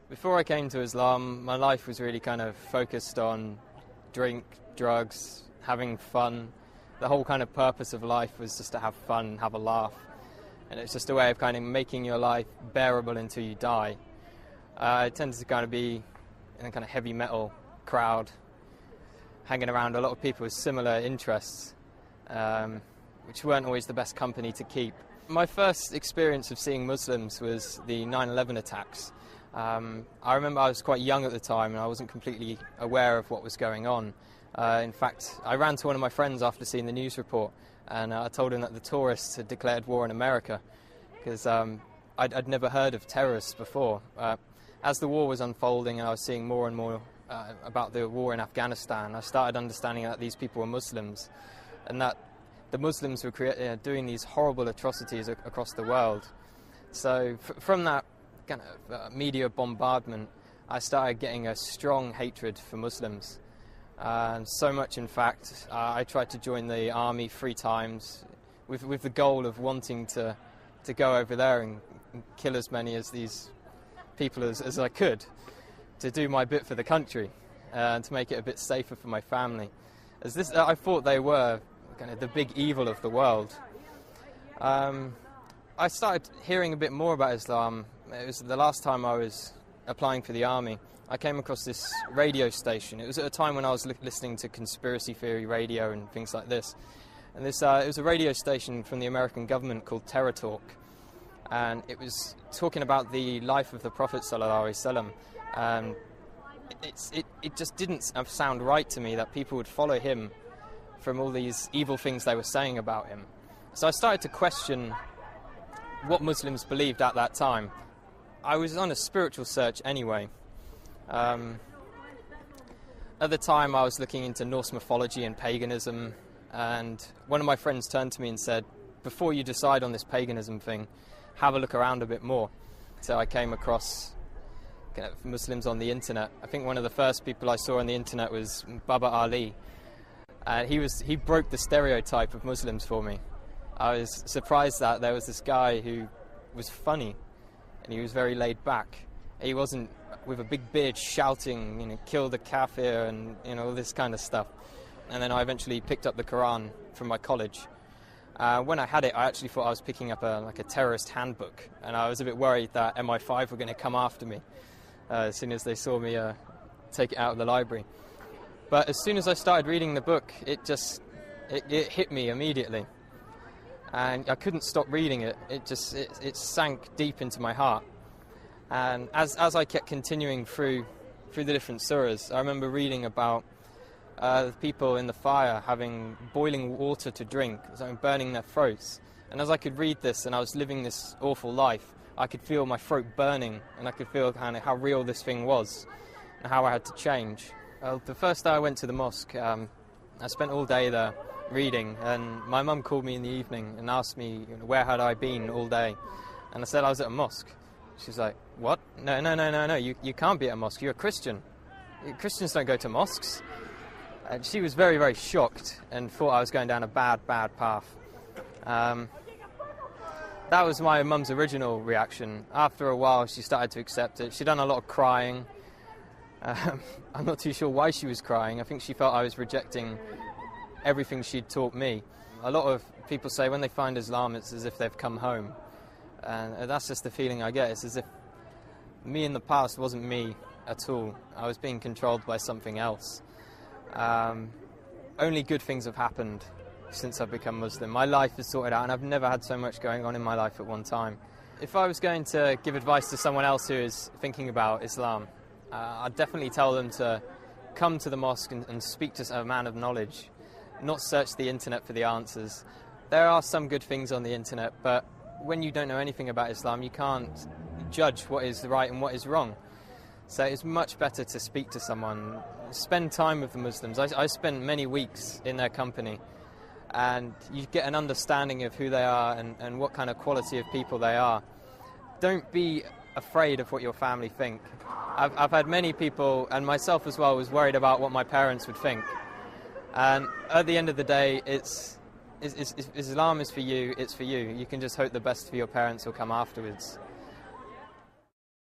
Before I came to Islam, my life was really kind of focused on drink, drugs, having fun. The whole kind of purpose of life was just to have fun, have a laugh. And it's just a way of kind of making your life bearable until you die. I tended to kind of be in a kind of heavy metal crowd, hanging around a lot of people with similar interests, which weren't always the best company to keep. My first experience of seeing Muslims was the 9/11 attacks. I remember I was quite young at the time and I wasn't completely aware of what was going on. In fact, I ran to one of my friends after seeing the news report and I told him that the tourists had declared war in America because I'd never heard of terrorists before. As the war was unfolding and I was seeing more and more about the war in Afghanistan, I started understanding that these people were Muslims and that the Muslims were doing these horrible atrocities across the world. So from that kind of media bombardment, I started getting a strong hatred for Muslims. So much, in fact, I tried to join the army 3 times with the goal of wanting to go over there and kill as many of these people as I could, to do my bit for the country and to make it a bit safer for my family. I thought they were kind of the big evil of the world. I started hearing a bit more about Islam. It was the last time I was applying for the army. I came across this radio station. It was at a time when I was listening to conspiracy theory radio and things like this. And it was a radio station from the American government called Terror Talk. And it was talking about the life of the Prophet ﷺ. It just didn't sound right to me that people would follow him from all these evil things they were saying about him. So I started to question what Muslims believed at that time. I was on a spiritual search anyway. At the time I was looking into Norse mythology and paganism, and one of my friends turned to me and said, before you decide on this paganism thing, have a look around a bit more. So I came across kind of Muslims on the internet. I think one of the first people I saw on the internet was Baba Ali. He broke the stereotype of Muslims for me. I was surprised that there was this guy who was funny and he was very laid back. He wasn't with a big beard shouting, kill the kafir and all this kind of stuff. And then I eventually picked up the Quran from my college. When I had it, I actually thought I was picking up a terrorist handbook, and I was a bit worried that MI5 were going to come after me as soon as they saw me take it out of the library. But as soon as I started reading the book, it hit me immediately. And I couldn't stop reading it. It sank deep into my heart. And as I kept continuing through the different surahs, I remember reading about the people in the fire having boiling water to drink, burning their throats. And as I could read this and I was living this awful life, I could feel my throat burning and I could feel kind of how real this thing was and how I had to change. The first day I went to the mosque, I spent all day there reading, and my mum called me in the evening and asked me where had I been all day. And I said I was at a mosque. She's like, what? No, you can't be at a mosque, you're a Christian. Christians don't go to mosques. And she was very, very shocked and thought I was going down a bad path. That was my mum's original reaction. After a while she started to accept it. She'd done a lot of crying. I'm not too sure why she was crying. I think she felt I was rejecting everything she'd taught me. A lot of people say when they find Islam it's as if they've come home. And that's just the feeling I get. It's as if me in the past wasn't me at all. I was being controlled by something else. Only good things have happened since I've become Muslim. My life is sorted out and I've never had so much going on in my life at one time. If I was going to give advice to someone else who is thinking about Islam, I'd definitely tell them to come to the mosque and speak to a man of knowledge, not search the internet for the answers. There are some good things on the internet, but when you don't know anything about Islam, you can't judge what is right and what is wrong. So it's much better to speak to someone, spend time with the Muslims. I spent many weeks in their company, and you get an understanding of who they are and what kind of quality of people they are. Don't be afraid of what your family think. I've had many people, and myself as well, was worried about what my parents would think. And at the end of the day, Islam is for you, it's for you. You can just hope the best for your parents will come afterwards.